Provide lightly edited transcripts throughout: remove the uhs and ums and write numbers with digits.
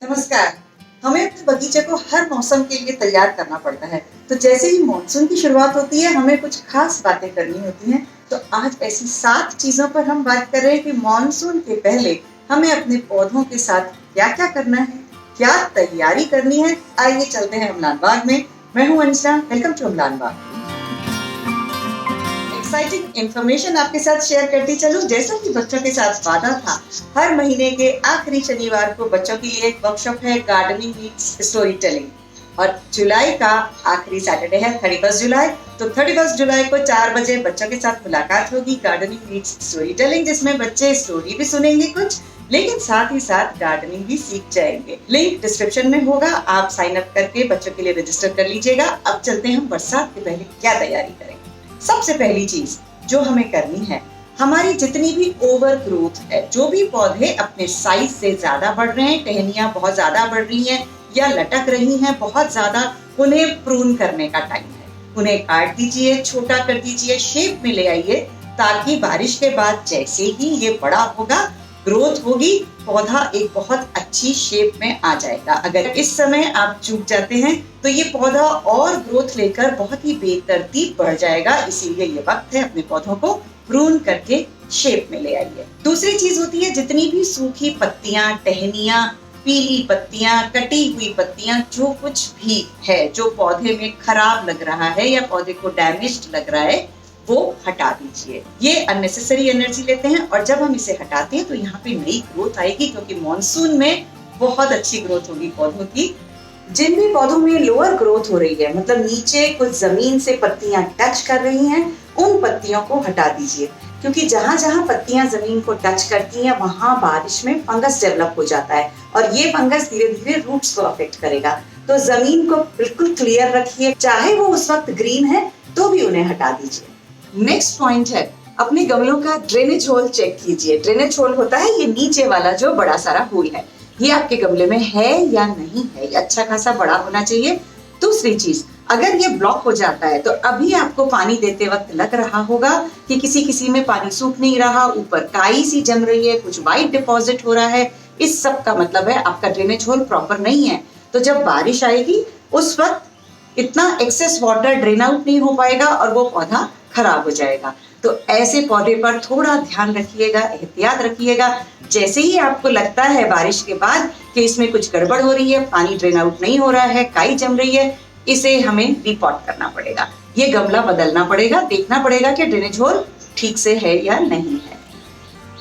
नमस्कार। हमें अपने बगीचे को हर मौसम के लिए तैयार करना पड़ता है। तो जैसे ही मानसून की शुरुआत होती है, हमें कुछ खास बातें करनी होती हैं। तो आज ऐसी 7 चीजों पर हम बात कर रहे हैं कि मानसून के पहले हमें अपने पौधों के साथ क्या-क्या करना है, क्या तैयारी करनी है। आइए चलते हैं अम्लान बाग में। मैं हूँ Anjana, welcome to Amlan Bag. Exciting information आपके साथ शेयर करती चलूं। जैसा कि बच्चों के साथ वादा था, हर महीने के आखिरी शनिवार को बच्चों के लिए एक वर्कशॉप है, गार्डनिंग मीट्स स्टोरी टेलिंग। और जुलाई का आखिरी सैटरडे है 31 जुलाई। तो 31 जुलाई को 4 बजे बच्चों के साथ मुलाकात होगी, गार्डनिंग मीट्स स्टोरी टेलिंग, जिसमें बच्चे स्टोरी भी सुनेंगे कुछ, लेकिन साथ ही साथ गार्डनिंग भी सीख जाएंगे। लिंक डिस्क्रिप्शन में होगा, आप साइन अप करके बच्चों के लिए रजिस्टर कर लीजिएगा। अब चलते हैं हम बरसात के पहले क्या तैयारी करेंगे। सबसे पहली चीज जो हमें करनी है, हमारी जितनी भी ओवर ग्रोथ है, जो भी पौधे अपने साइज से ज्यादा बढ़ रहे हैं, टहनियां बहुत ज्यादा बढ़ रही हैं या लटक रही हैं बहुत ज्यादा, उन्हें प्रून करने का टाइम है। उन्हें काट दीजिए, छोटा कर दीजिए, शेप में ले आइए, ताकि बारिश के बाद जैसे ही ये बड़ा होगा, ग्रोथ होगी, पौधा एक बहुत अच्छी शेप में आ जाएगा। अगर इस समय आप चूक जाते हैं तो ये पौधा और ग्रोथ लेकर बहुत ही बेतरतीब बढ़ जाएगा। इसीलिए ये वक्त है अपने पौधों को प्रून करके शेप में ले आइए। दूसरी चीज होती है, जितनी भी सूखी पत्तियां, टहनियां, पीली पत्तियां, कटी हुई पत्तियां, जो कुछ भी है जो पौधे में खराब लग रहा है या पौधे को डैमेज्ड लग रहा है, वो हटा दीजिए। ये अननेसेसरी एनर्जी लेते हैं और जब हम इसे हटाते हैं तो यहाँ पे नई ग्रोथ आएगी, क्योंकि मॉनसून में बहुत अच्छी ग्रोथ होगी पौधों की। जिन भी पौधों में लोअर ग्रोथ हो रही है, मतलब नीचे कुछ जमीन से पत्तियां टच कर रही हैं, उन पत्तियों को हटा दीजिए, क्योंकि जहां जहां पत्तियां जमीन को टच करती हैं वहां बारिश में फंगस डेवलप हो जाता है और ये फंगस धीरे धीरे रूट्स को अफेक्ट करेगा। तो जमीन को बिल्कुल क्लियर रखिए, चाहे वो उस वक्त ग्रीन है तो भी उन्हें हटा दीजिए। नेक्स्ट पॉइंट है, अपने गमलों का ड्रेनेज होल चेक कीजिए। ड्रेनेज होल होता है ये नीचे वाला जो बड़ा सारा होल है, ये आपके गमले में है या नहीं है, ये अच्छा खासा बड़ा होना चाहिए। दूसरी चीज, अगर ये ब्लॉक हो जाता है तो अभी आपको पानी देते वक्त लग रहा होगा कि किसी किसी में पानी सूख नहीं रहा, ऊपर काई सी जम रही है, कुछ वाइट डिपॉजिट हो रहा है, इस सब का मतलब है आपका ड्रेनेज होल प्रॉपर नहीं है। तो जब बारिश आएगी उस वक्त इतना एक्सेस वाटर ड्रेन आउट नहीं हो पाएगा और वो पौधा खराब हो जाएगा। तो ऐसे पौधे पर थोड़ा ध्यान रखिएगा, एहतियात रखिएगा। जैसे ही आपको लगता है बारिश के बाद कि इसमें कुछ गड़बड़ हो रही है, पानी ड्रेन आउट नहीं हो रहा है, काई जम रही है, इसे हमें रिपोर्ट करना पड़ेगा, ये गमला बदलना पड़ेगा, देखना पड़ेगा कि ड्रेनेज होल ठीक से है या नहीं है।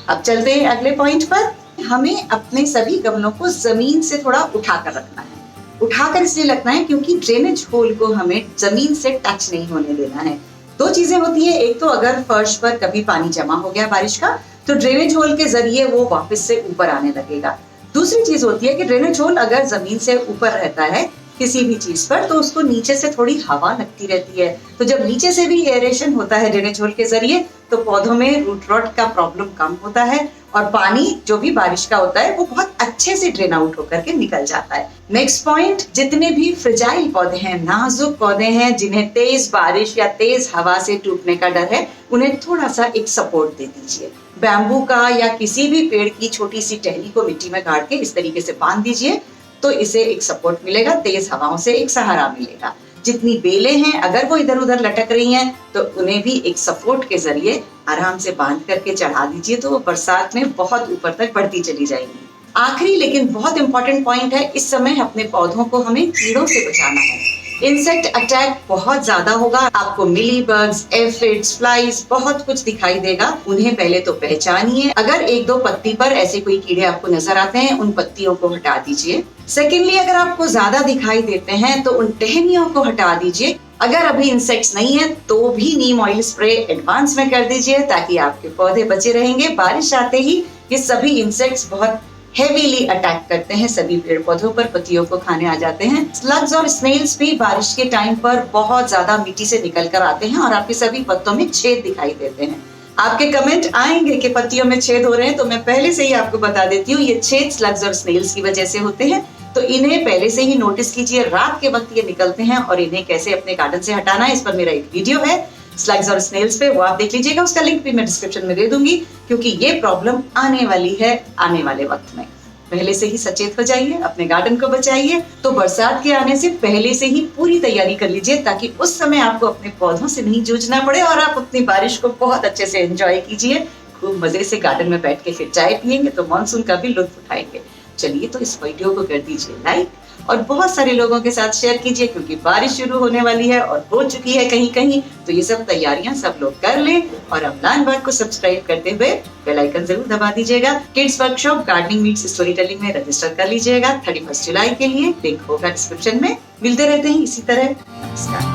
अब चलते हैं अगले पॉइंट पर। हमें अपने सभी गमलों को जमीन से थोड़ा उठाकर रखना है। उठाकर इसलिए रखना है क्योंकि ड्रेनेज होल को हमें जमीन से टच नहीं होने देना है। दो चीजें होती है, एक तो अगर फर्श पर कभी पानी जमा हो गया बारिश का, तो ड्रेनेज होल के जरिए वो वापस से ऊपर आने लगेगा। दूसरी चीज होती है कि ड्रेनेज होल अगर जमीन से ऊपर रहता है किसी भी चीज पर, तो उसको नीचे से थोड़ी हवा लगती रहती है। तो जब नीचे से भी एयरेशन होता है ड्रेनेज होल के जरिए, तो पौधों में रूट रॉट का प्रॉब्लम कम होता है और पानी जो भी बारिश का होता है वो बहुत अच्छे से ड्रेन आउट होकर के निकल जाता है। नेक्स्ट पॉइंट, जितने भी फ्रेजाइल पौधे हैं, नाजुक पौधे हैं, जिन्हें तेज बारिश या तेज हवा से टूटने का डर है, उन्हें थोड़ा सा एक सपोर्ट दे दीजिए। बैम्बू का या किसी भी पेड़ की छोटी सी टहनी को मिट्टी में गाड़ के इस तरीके से बांध दीजिए, तो इसे एक सपोर्ट मिलेगा, तेज हवाओं से एक सहारा मिलेगा। जितनी बेलें हैं अगर वो इधर उधर लटक रही हैं तो उन्हें भी एक सपोर्ट के जरिए आराम से बांध करके चढ़ा दीजिए, तो वो बरसात में बहुत ऊपर तक बढ़ती चली जाएगी। आखिरी लेकिन बहुत इंपॉर्टेंट पॉइंट है, इस समय अपने पौधों को हमें कीड़ों से बचाना है। इंसेक्ट अटैक बहुत ज्यादा होगा, आपको मिली बग्स, एफिड्स, फ्लाइज बहुत कुछ दिखाई देगा। उन्हें पहले तो पहचानिए, अगर एक दो पत्ती पर ऐसे कोई कीड़े आपको नजर आते हैं, उन पत्तियों को हटा दीजिए। सेकेंडली, अगर आपको ज्यादा दिखाई देते हैं तो उन टहनियों को हटा दीजिए। अगर अभी इंसेक्ट्स नहीं है तो भी नीम ऑयल स्प्रे एडवांस में कर दीजिए, ताकि आपके पौधे बचे रहेंगे। बारिश आते ही ये सभी इंसेक्ट्स बहुत हेवीली अटैक करते हैं, सभी पेड़ पौधों पर पत्तियों को खाने आ जाते हैं। स्लग्स और स्नेल्स भी बारिश के टाइम पर बहुत ज्यादा मिट्टी से निकल कर आते हैं और आपके सभी पत्तों में छेद दिखाई देते हैं। आपके कमेंट आएंगे कि पत्तियों में छेद हो रहे हैं, तो मैं पहले से ही आपको बता देती हूँ, ये छेद स्लग्स और स्नेल्स की वजह से होते हैं। तो इन्हें पहले से ही नोटिस कीजिए, रात के वक्त ये निकलते हैं और इन्हें कैसे अपने गार्डन से हटाना है, इस पर मेरा एक वीडियो है स्लग्स और स्नेल्स पे, वो आप देख लीजिएगा। उसका लिंक भी मैं डिस्क्रिप्शन में दे दूंगी, क्योंकि ये प्रॉब्लम आने वाली है आने वाले वक्त में। पहले से ही सचेत हो जाइए, अपने गार्डन को बचाइए। तो बरसात के आने से पहले से ही पूरी तैयारी कर लीजिए, ताकि उस समय आपको अपने पौधों से नहीं जूझना पड़े और आप अपनी बारिश को बहुत अच्छे से एंजॉय कीजिए। खूब मजे से गार्डन में बैठ के फिर चाय पियेंगे तो मानसून का भी लुत्फ उठाएंगे। चलिए, तो इस वीडियो को कर दीजिए लाइक और बहुत सारे लोगों के साथ शेयर कीजिए, क्योंकि बारिश शुरू होने वाली है और हो चुकी है कहीं कहीं। तो ये सब तैयारियां सब लोग कर लें और अम्लान बाग को सब्सक्राइब करते हुए बेल आइकन जरूर दबा दीजिएगा। Kids workshop gardening meets story telling में रजिस्टर कर लीजिएगा 31 जुलाई के लिए। लिंक होगा डिस्क्रिप्शन में। मिलते रहते हैं इसी तरह। नमस्कार।